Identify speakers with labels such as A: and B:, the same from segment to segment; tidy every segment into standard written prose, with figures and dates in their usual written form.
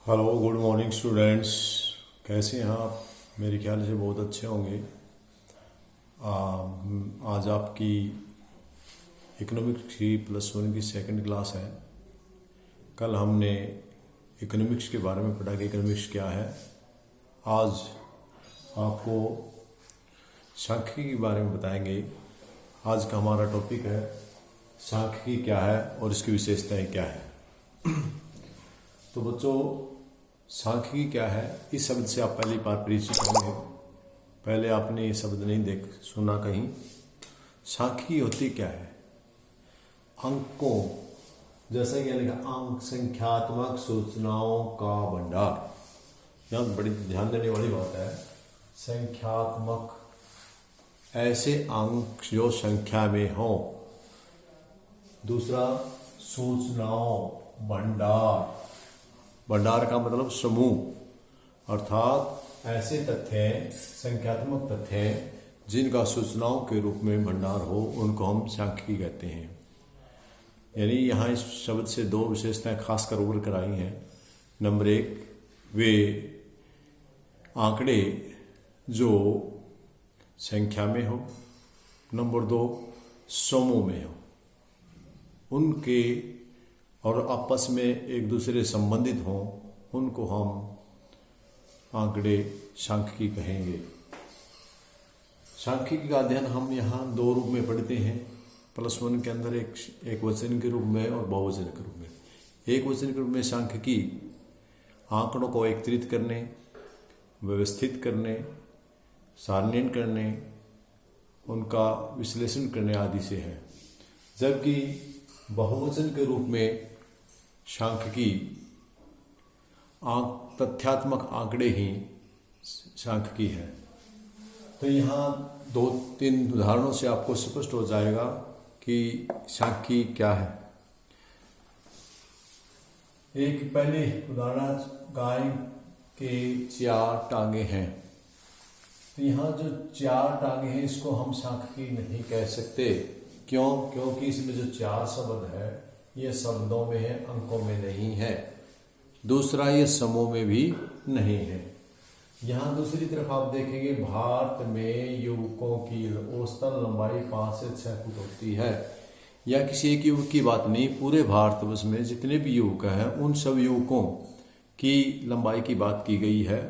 A: Hello good morning students. कैसे हैं आप? मेरे ख्याल से बहुत अच्छे होंगे। आज आपकी इकोनॉमिक्स की +1 की सेकंड क्लास है। कल हमने इकोनॉमिक्स के बारे में पढ़ा कि इकोनॉमिक्स क्या है। आज आपको सांख्यिकी के बारे में बताएंगे। आज का हमारा टॉपिक है सांख्यिकी क्या है और इसकी विशेषताएं क्या है। तो बच्चों, सांख्यिकी क्या है, इस शब्द से आप पहली बार परिचित होंगे। पहले आपने ये शब्द नहीं सुना कहीं। सांख्यिकी होती क्या है? अंकों, जैसे कि लिखा अंक संख्यात्मक सूचनाओं का भंडार। यहाँ बड़ी ध्यान देने वाली बात है, संख्यात्मक, ऐसे अंक जो संख्या में हो। दूसरा, सूचनाओं, भंडार। भंडार का मतलब समूह, अर्थात ऐसे तथ्य, संख्यात्मक तथ्य जिनका सूचनाओं के रूप में भंडार हो, उनको हम सांख्यिकी कहते हैं। यानी यहाँ इस शब्द से दो विशेषताएं खासकर उभर कर आई हैं। नंबर 1, वे आंकड़े जो संख्या में हो। नंबर 2, समूह में हो, उनके और आपस में एक दूसरे संबंधित हों, उनको हम आंकड़े सांख्यिकी कहेंगे। सांख्यिकी का अध्ययन हम यहाँ दो रूप में पढ़ते हैं। +1 के अंदर एक वचन के रूप में और बहुवचन के रूप में। एक वचन के रूप में सांख्यिकी आंकड़ों को एकत्रित करने, व्यवस्थित करने, सारणीकरण करने, उनका विश्लेषण करने आदि से है। जबकि बहुवचन के रूप में सांख्यिकी तथ्यात्मक आंकड़े ही सांख्यिकी है। तो यहाँ 2-3 उदाहरणों से आपको स्पष्ट हो जाएगा कि सांख्यिकी क्या है। एक पहले उदाहरण, गाय के 4 टांगे हैं। तो यहाँ जो 4 टांगे हैं, इसको हम सांख्यिकी नहीं कह सकते। क्यों? क्योंकि इसमें जो 4 शब्द है, ये शब्दों में है, अंकों में नहीं है। दूसरा, ये समूह में भी नहीं है। यहाँ दूसरी तरफ आप देखेंगे, भारत में युवकों की औसतन लंबाई 5 से 6 फुट होती है। यह किसी एक युवक की बात नहीं, पूरे भारतवर्ष में जितने भी युवक हैं, उन सब युवकों की लंबाई की बात की गई है।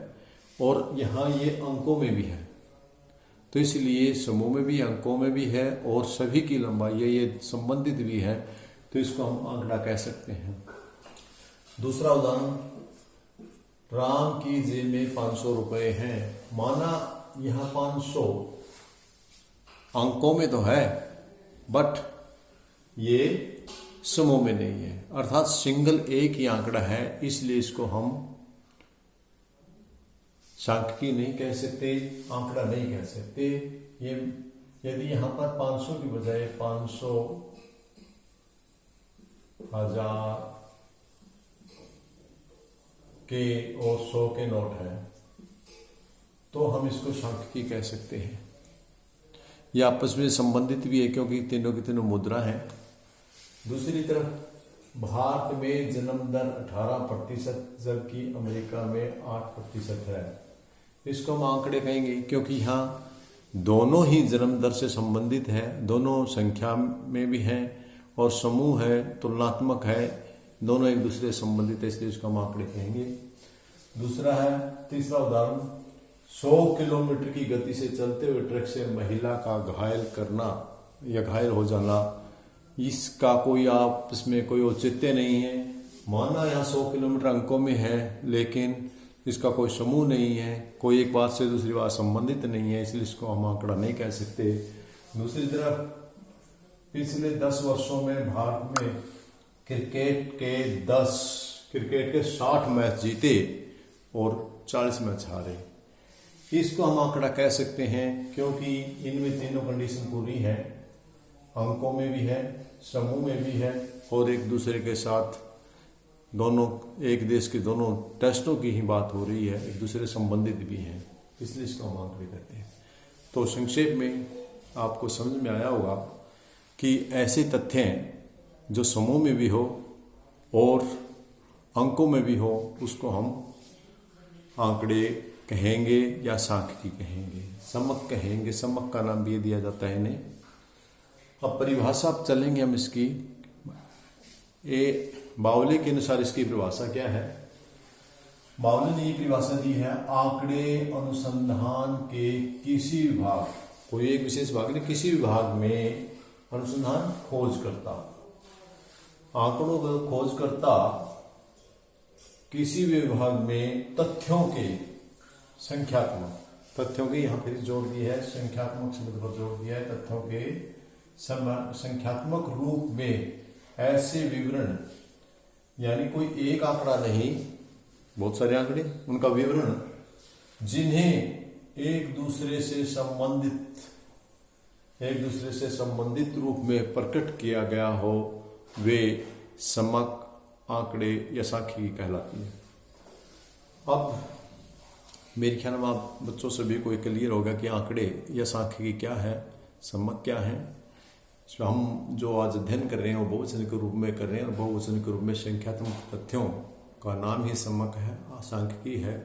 A: और यहाँ ये अंकों में भी है, तो इसलिए समूह में भी, अंकों में भी है, और सभी की लंबाई है, ये संबंधित भी है, तो इसको हम आंकड़ा कह सकते हैं। दूसरा उदाहरण, राम की जेब में 500 रुपए हैं। माना यहां 500 अंकों में तो है, बट ये समूह में नहीं है, अर्थात सिंगल एक ही आंकड़ा है, इसलिए इसको हम सांख्यिकी नहीं कह सकते, आंकड़ा नहीं कह सकते। ये यदि यहां पर 500 की बजाय 500, 1000 के और 100 के नोट है, तो हम इसको सांख्यिकी कह सकते हैं। ये आपस में संबंधित भी है, क्योंकि तीनों की तीनों मुद्रा है। दूसरी तरफ भारत में जन्म दर 18%, जबकि अमेरिका में 8% है। इसको हम आंकड़े कहेंगे, क्योंकि यहाँ दोनों ही जन्म दर से संबंधित है, दोनों संख्या में भी हैं और समूह है, तुलनात्मक है, दोनों एक दूसरे से संबंधित है, इसलिए इसको हम आंकड़े कहेंगे। दूसरा है, तीसरा उदाहरण, 100 किलोमीटर की गति से चलते हुए ट्रक से महिला का घायल करना या घायल हो जाना, इसका कोई आपस में कोई औचित्य नहीं है। माना यहाँ 100 किलोमीटर अंकों में है, लेकिन इसका कोई समूह नहीं है, कोई एक बात से दूसरी बात संबंधित नहीं है, इसलिए इसको हम आंकड़ा नहीं कह सकते। दूसरी तरफ पिछले 10 वर्षों में भारत में क्रिकेट के 60 मैच जीते और 40 मैच हारे। इसको हम आंकड़ा कह सकते हैं, क्योंकि इनमें तीनों कंडीशन पूरी है, अंकों में भी है, समूह में भी है, और एक दूसरे के साथ दोनों, एक देश के दोनों टेस्टों की ही बात हो रही है, एक दूसरे संबंधित भी हैं, इसलिए इसको हम आंकड़े कहते हैं। तो संक्षेप में आपको समझ में आया होगा कि ऐसे तथ्य हैं जो समूह में भी हो और अंकों में भी हो उसको हम आंकड़े कहेंगे या सांख्यिकी कहेंगे, समक कहेंगे। समक का नाम भी ये दिया जाता है इन्हें। अब परिभाषा अब चलेंगे हम इसकी। बावले के अनुसार इसकी परिभाषा क्या है? बावले ने ये परिभाषा दी है, आंकड़े अनुसंधान के किसी विभाग, कोई एक विशेष भाग ने किसी विभाग में अनुसंधान खोज करता, आंकड़ों का खोज करता किसी भी विभाग में तथ्यों के संख्यात्मक, तथ्यों के यहाँ फिर जोड़ दिया है, संख्यात्मक शब्द पर जोड़ दिया है, तथ्यों के संख्यात्मक रूप में ऐसे विवरण, यानी कोई एक आंकड़ा नहीं, बहुत सारे आंकड़े, उनका विवरण, जिन्हें एक दूसरे से संबंधित रूप में प्रकट किया गया हो, वे समक, आंकड़े या सांख्यिकी कहलाती है। अब मेरे ख्याल में आप बच्चों सभी को क्लियर होगा कि आंकड़े या सांख्यिकी क्या है, समक क्या है। हम जो आज अध्ययन कर रहे हैं वो बहुवचन के रूप में कर रहे हैं, और बहुवचन के रूप में संख्यात्मक तथ्यों का नाम ही समक है, सांख्यिकी है।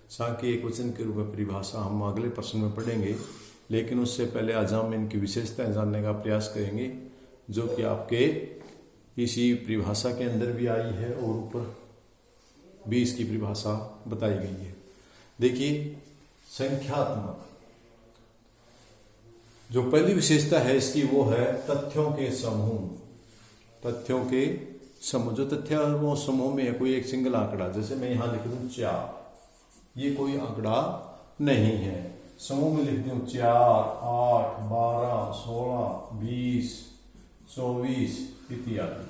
A: सांख्यिकी एक वचन के रूप में परिभाषा हम अगले प्रश्न में पढ़ेंगे, लेकिन उससे पहले आज हम इनकी विशेषताएं जानने का प्रयास करेंगे, जो कि आपके इसी परिभाषा के अंदर भी आई है और ऊपर भी इसकी परिभाषा बताई गई है। देखिए, संख्यात्मक जो पहली विशेषता है इसकी वो है तथ्यों के समूह। तथ्यों के समूह, जो तथ्य वो समूह में है, कोई एक सिंगल आंकड़ा, जैसे मैं यहां लिख दूं 4, ये कोई आंकड़ा नहीं है। समूह में लिख दूं 4, 8, 12, 16, 20, 24 इत्यादि,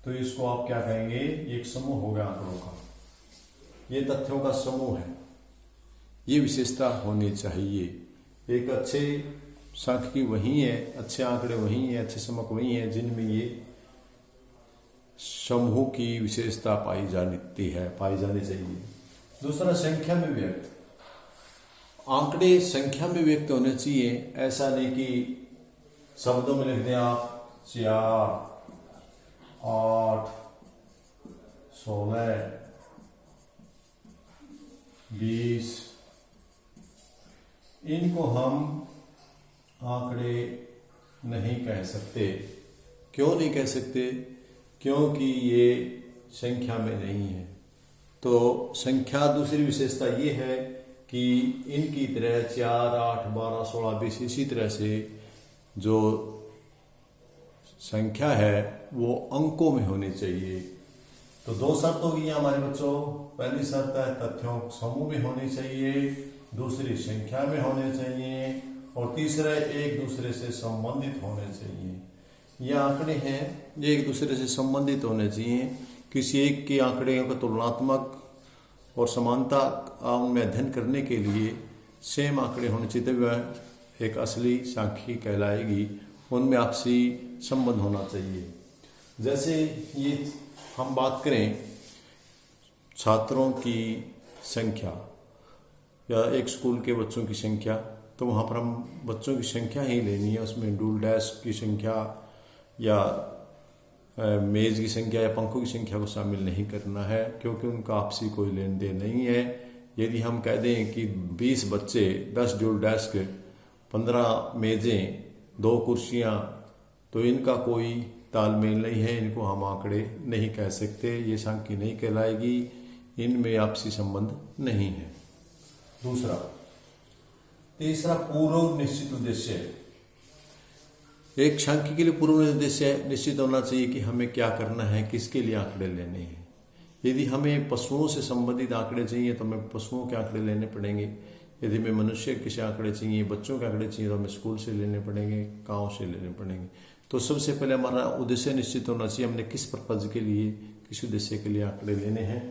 A: तो इसको आप क्या कहेंगे? एक समूह हो गया आंकड़ों का, ये तथ्यों का समूह है। ये विशेषता होनी चाहिए। एक अच्छे सांख्यिकी वही है, अच्छे आंकड़े वही है, अच्छे समक वही है जिनमें ये समूह की विशेषता पाई जानी चाहिए। दूसरा, संख्या में व्यक्त, आंकड़े संख्या में व्यक्त होने चाहिए। ऐसा नहीं कि शब्दों में लिख दें आप 4, 8, 16, 20, इनको हम आंकड़े नहीं कह सकते। क्यों नहीं कह सकते? क्योंकि ये संख्या में नहीं है। तो संख्या, दूसरी विशेषता ये है कि इनकी तरह 4, 8, 12, 16, 20 इसी तरह से जो संख्या है वो अंकों में होनी चाहिए। तो दो शर्त होगी हमारे बच्चों। पहली शर्त है तथ्यों समूह में होनी चाहिए, दूसरी संख्या में होने चाहिए, और तीसरा एक दूसरे से संबंधित होने चाहिए। ये आंकड़े हैं, ये एक दूसरे से संबंधित होने चाहिए। किसी एक के आंकड़े का तुलनात्मक और समानता में अध्ययन करने के लिए सेम आंकड़े होने चाहिए, तभी वह एक असली सांख्यिकी कहलाएगी। उनमें आपसी संबंध होना चाहिए। जैसे ये हम बात करें छात्रों की संख्या या एक स्कूल के बच्चों की संख्या, तो वहाँ पर हम बच्चों की संख्या ही लेनी है, उसमें डूल डैश की संख्या या मेज की संख्या या पंखों की संख्या को शामिल नहीं करना है, क्योंकि उनका आपसी कोई लेन देन नहीं है। यदि हम कह दें कि 20 बच्चे, 10 डूल डैश के, 15 मेजें, 2 कुर्सियाँ, तो इनका कोई तालमेल नहीं है, इनको हम आंकड़े नहीं कह सकते, ये सांख्यिकी नहीं कहलाएगी, इनमें आपसी संबंध नहीं है। तीसरा पूर्व निश्चित उद्देश्य। एक सांख्यिकी के लिए पूर्व उद्देश्य निश्चित होना चाहिए कि हमें क्या करना है, किसके लिए आंकड़े लेने हैं। यदि हमें पशुओं से संबंधित आंकड़े चाहिए तो हमें पशुओं के आंकड़े लेने पड़ेंगे। यदि हमें मनुष्य के आंकड़े चाहिए, बच्चों के आंकड़े चाहिए, तो हमें स्कूल से लेने पड़ेंगे, गाँव से लेने पड़ेंगे। तो सबसे पहले हमारा उद्देश्य निश्चित होना चाहिए, हमने किस पर्पज के लिए, किस उद्देश्य के लिए आंकड़े लेने हैं।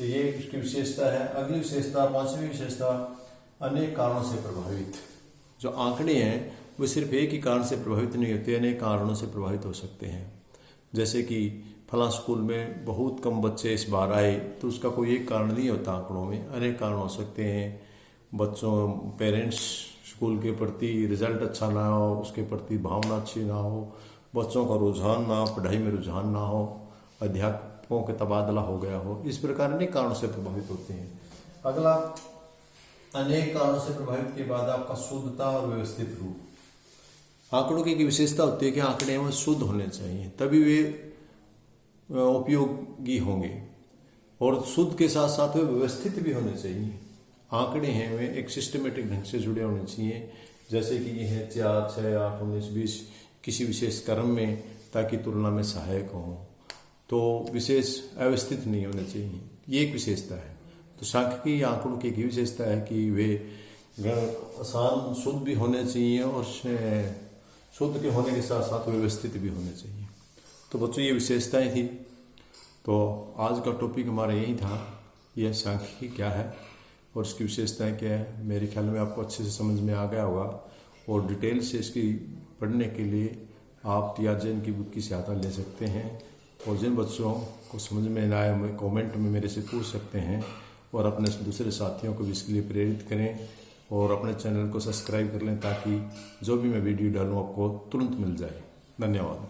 A: ये इसकी विशेषता है। अगली विशेषता, 5वीं विशेषता, अनेक कारणों से प्रभावित। जो आंकड़े हैं वो सिर्फ एक ही कारण से प्रभावित नहीं होते, अनेक कारणों से प्रभावित हो सकते हैं। जैसे कि फला स्कूल में बहुत कम बच्चे इस बार आए, तो उसका कोई एक कारण नहीं होता, आंकड़ों में अनेक कारण हो सकते हैं। बच्चों, पेरेंट्स स्कूल के प्रति रिजल्ट अच्छा ना हो, उसके प्रति भावना अच्छी ना हो, बच्चों का रुझान ना, पढ़ाई में रुझान ना हो, अध्यापकों अंकों का तबादला हो गया हो, इस प्रकार अनेक कारणों से प्रभावित होते हैं। अगला, अनेक कारणों से प्रभावित के बाद आपका शुद्धता और व्यवस्थित रूप। आंकड़ों की एक विशेषता होती है कि आंकड़े में शुद्ध होने चाहिए, तभी वे उपयोगी होंगे, और शुद्ध के साथ साथ वे व्यवस्थित भी होने चाहिए। आंकड़े हैं वे एक सिस्टमेटिक ढंग से जुड़े होने चाहिए, जैसे कि ये है 4, 6, 8, 19, 20 किसी विशेष क्रम में, ताकि तुलना में सहायक हो, तो विशेष अव्यवस्थित नहीं होने चाहिए। ये एक विशेषता है। तो सांख्यिकी आंकड़ों की एक विशेषता है कि वे आसान शुद्ध भी होने चाहिए और शुद्ध के होने के साथ साथ व्यवस्थित भी होने चाहिए। तो बच्चों, ये विशेषताएं थी। तो आज का टॉपिक हमारा यही था, यह सांख्यिकी क्या है और इसकी विशेषताएं क्या है। मेरे ख्याल में आपको अच्छे से समझ में आ गया होगा, और डिटेल से इसकी पढ़ने के लिए आप टियाजेन की बुक की सहायता ले सकते हैं। और जिन बच्चों को समझ में ना आए, कमेंट में मेरे से पूछ सकते हैं, और अपने दूसरे साथियों को भी इसके लिए प्रेरित करें, और अपने चैनल को सब्सक्राइब कर लें, ताकि जो भी मैं वीडियो डालूँ आपको तुरंत मिल जाए। धन्यवाद।